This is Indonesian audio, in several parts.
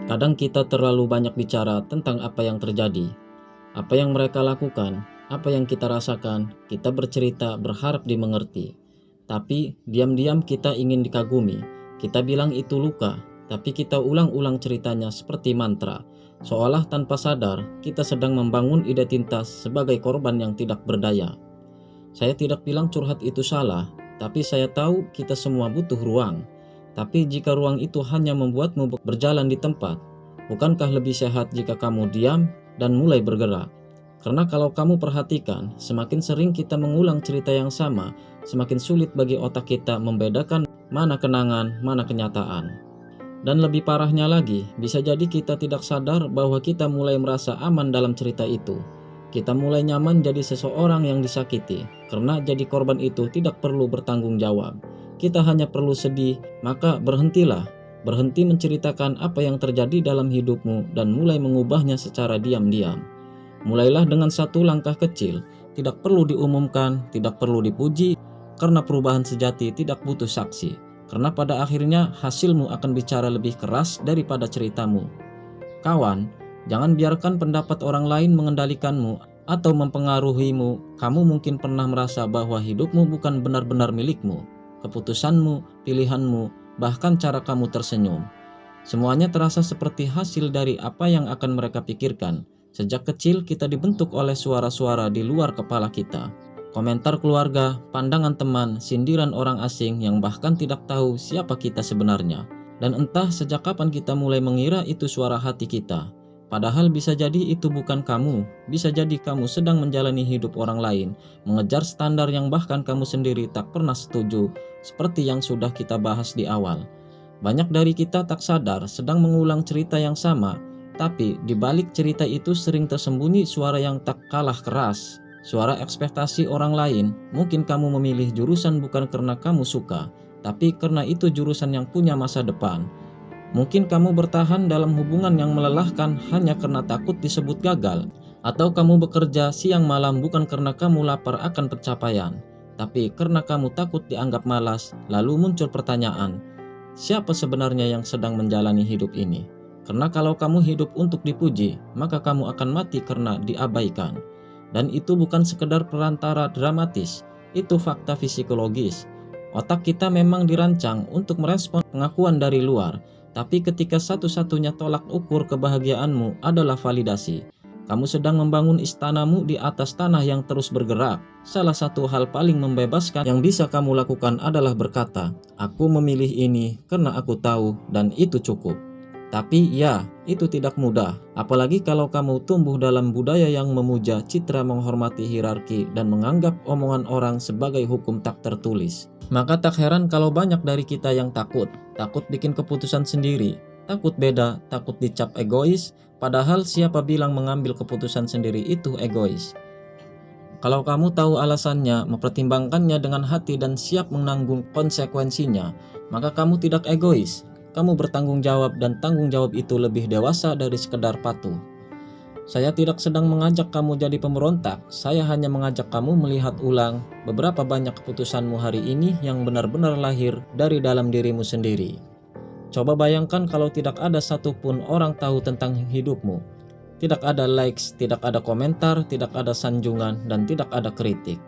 Kadang kita terlalu banyak bicara tentang apa yang terjadi, apa yang mereka lakukan, apa yang kita rasakan. Kita bercerita berharap dimengerti, tapi diam-diam kita ingin dikagumi. Kita bilang itu luka, tapi kita ulang-ulang ceritanya seperti mantra, seolah tanpa sadar kita sedang membangun identitas sebagai korban yang tidak berdaya. Saya tidak bilang curhat itu salah, tapi saya tahu kita semua butuh ruang. Tapi jika ruang itu hanya membuatmu berjalan di tempat, bukankah lebih sehat jika kamu diam dan mulai bergerak? Karena kalau kamu perhatikan, semakin sering kita mengulang cerita yang sama, semakin sulit bagi otak kita membedakan mana kenangan, mana kenyataan. Dan lebih parahnya lagi, bisa jadi kita tidak sadar bahwa kita mulai merasa aman dalam cerita itu. Kita mulai nyaman jadi seseorang yang disakiti, karena jadi korban itu tidak perlu bertanggung jawab. Kita hanya perlu sedih, maka berhentilah. Berhenti menceritakan apa yang terjadi dalam hidupmu dan mulai mengubahnya secara diam-diam. Mulailah dengan satu langkah kecil, tidak perlu diumumkan, tidak perlu dipuji, karena perubahan sejati tidak butuh saksi. Karena pada akhirnya hasilmu akan bicara lebih keras daripada ceritamu. Kawan, jangan biarkan pendapat orang lain mengendalikanmu atau mempengaruhimu. Kamu mungkin pernah merasa bahwa hidupmu bukan benar-benar milikmu. Keputusanmu, pilihanmu, bahkan cara kamu tersenyum, semuanya terasa seperti hasil dari apa yang akan mereka pikirkan. Sejak kecil kita dibentuk oleh suara-suara di luar kepala kita. Komentar keluarga, pandangan teman, sindiran orang asing yang bahkan tidak tahu siapa kita sebenarnya. Dan entah sejak kapan kita mulai mengira itu suara hati kita. Padahal bisa jadi itu bukan kamu. Bisa jadi kamu sedang menjalani hidup orang lain, mengejar standar yang bahkan kamu sendiri tak pernah setuju, seperti yang sudah kita bahas di awal. Banyak dari kita tak sadar sedang mengulang cerita yang sama, tapi di balik cerita itu sering tersembunyi suara yang tak kalah keras. Suara ekspektasi orang lain. Mungkin kamu memilih jurusan bukan karena kamu suka, tapi karena itu jurusan yang punya masa depan. Mungkin kamu bertahan dalam hubungan yang melelahkan hanya karena takut disebut gagal. Atau kamu bekerja siang malam bukan karena kamu lapar akan pencapaian, tapi karena kamu takut dianggap malas. Lalu muncul pertanyaan, siapa sebenarnya yang sedang menjalani hidup ini? Karena kalau kamu hidup untuk dipuji, maka kamu akan mati karena diabaikan. Dan itu bukan sekedar perantara dramatis, itu fakta psikologis. Otak kita memang dirancang untuk merespon pengakuan dari luar, tapi ketika satu-satunya tolak ukur kebahagiaanmu adalah validasi, kamu sedang membangun istanamu di atas tanah yang terus bergerak. Salah satu hal paling membebaskan yang bisa kamu lakukan adalah berkata, aku memilih ini karena aku tahu dan itu cukup. Tapi ya, itu tidak mudah, apalagi kalau kamu tumbuh dalam budaya yang memuja citra, menghormati hierarki, dan menganggap omongan orang sebagai hukum tak tertulis. Maka tak heran kalau banyak dari kita yang takut bikin keputusan sendiri, takut beda, takut dicap egois, padahal siapa bilang mengambil keputusan sendiri itu egois? Kalau kamu tahu alasannya, mempertimbangkannya dengan hati dan siap menanggung konsekuensinya, maka kamu tidak egois. Kamu bertanggung jawab dan tanggung jawab itu lebih dewasa dari sekedar patuh. Saya tidak sedang mengajak kamu jadi pemberontak, saya hanya mengajak kamu melihat ulang beberapa banyak keputusanmu hari ini yang benar-benar lahir dari dalam dirimu sendiri. Coba bayangkan kalau tidak ada satupun orang tahu tentang hidupmu. Tidak ada likes, tidak ada komentar, tidak ada sanjungan, dan tidak ada kritik.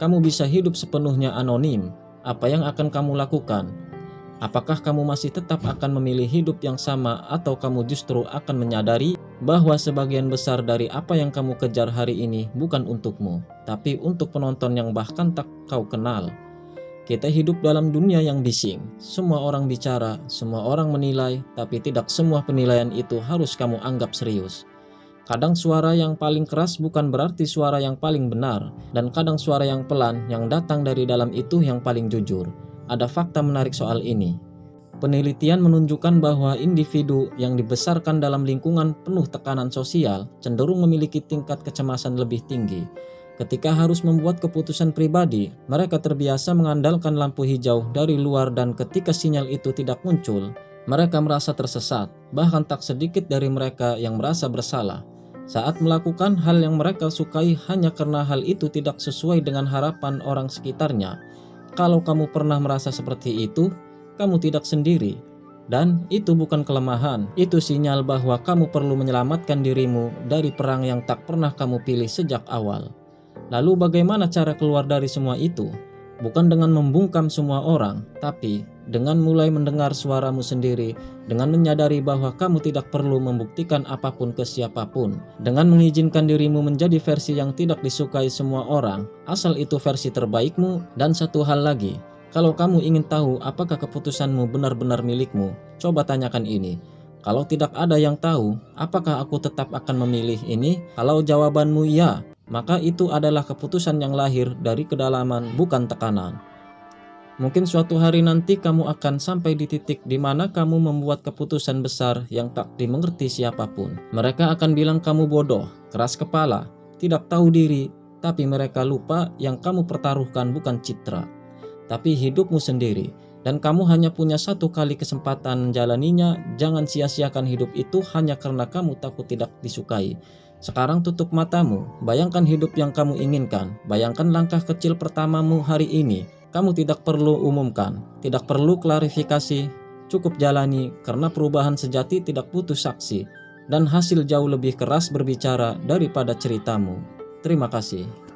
Kamu bisa hidup sepenuhnya anonim. Apa yang akan kamu lakukan? Apakah kamu masih tetap akan memilih hidup yang sama atau kamu justru akan menyadari bahwa sebagian besar dari apa yang kamu kejar hari ini bukan untukmu, tapi untuk penonton yang bahkan tak kau kenal? Kita hidup dalam dunia yang bising. Semua orang bicara, semua orang menilai, tapi tidak semua penilaian itu harus kamu anggap serius. Kadang suara yang paling keras bukan berarti suara yang paling benar, dan kadang suara yang pelan yang datang dari dalam itu yang paling jujur. Ada fakta menarik soal ini. Penelitian menunjukkan bahwa individu yang dibesarkan dalam lingkungan penuh tekanan sosial cenderung memiliki tingkat kecemasan lebih tinggi. Ketika harus membuat keputusan pribadi, mereka terbiasa mengandalkan lampu hijau dari luar, dan ketika sinyal itu tidak muncul, mereka merasa tersesat. Bahkan tak sedikit dari mereka yang merasa bersalah saat melakukan hal yang mereka sukai hanya karena hal itu tidak sesuai dengan harapan orang sekitarnya. Kalau kamu pernah merasa seperti itu, kamu tidak sendiri. Dan itu bukan kelemahan, itu sinyal bahwa kamu perlu menyelamatkan dirimu dari perang yang tak pernah kamu pilih sejak awal. Lalu bagaimana cara keluar dari semua itu? Bukan dengan membungkam semua orang, tapi dengan mulai mendengar suaramu sendiri, dengan menyadari bahwa kamu tidak perlu membuktikan apapun ke siapapun, dengan mengizinkan dirimu menjadi versi yang tidak disukai semua orang, asal itu versi terbaikmu. Dan satu hal lagi, kalau kamu ingin tahu apakah keputusanmu benar-benar milikmu, coba tanyakan ini. Kalau tidak ada yang tahu, apakah aku tetap akan memilih ini? Kalau jawabanmu ya, maka itu adalah keputusan yang lahir dari kedalaman, bukan tekanan. Mungkin suatu hari nanti kamu akan sampai di titik di mana kamu membuat keputusan besar yang tak dimengerti siapapun. Mereka akan bilang kamu bodoh, keras kepala, tidak tahu diri, tapi mereka lupa yang kamu pertaruhkan bukan citra, tapi hidupmu sendiri. Dan kamu hanya punya satu kali kesempatan menjalaninya. Jangan sia-siakan hidup itu hanya karena kamu takut tidak disukai. Sekarang tutup matamu, bayangkan hidup yang kamu inginkan. Bayangkan langkah kecil pertamamu hari ini. Kamu tidak perlu umumkan, tidak perlu klarifikasi, cukup jalani, karena perubahan sejati tidak butuh saksi, dan hasil jauh lebih keras berbicara daripada ceritamu. Terima kasih.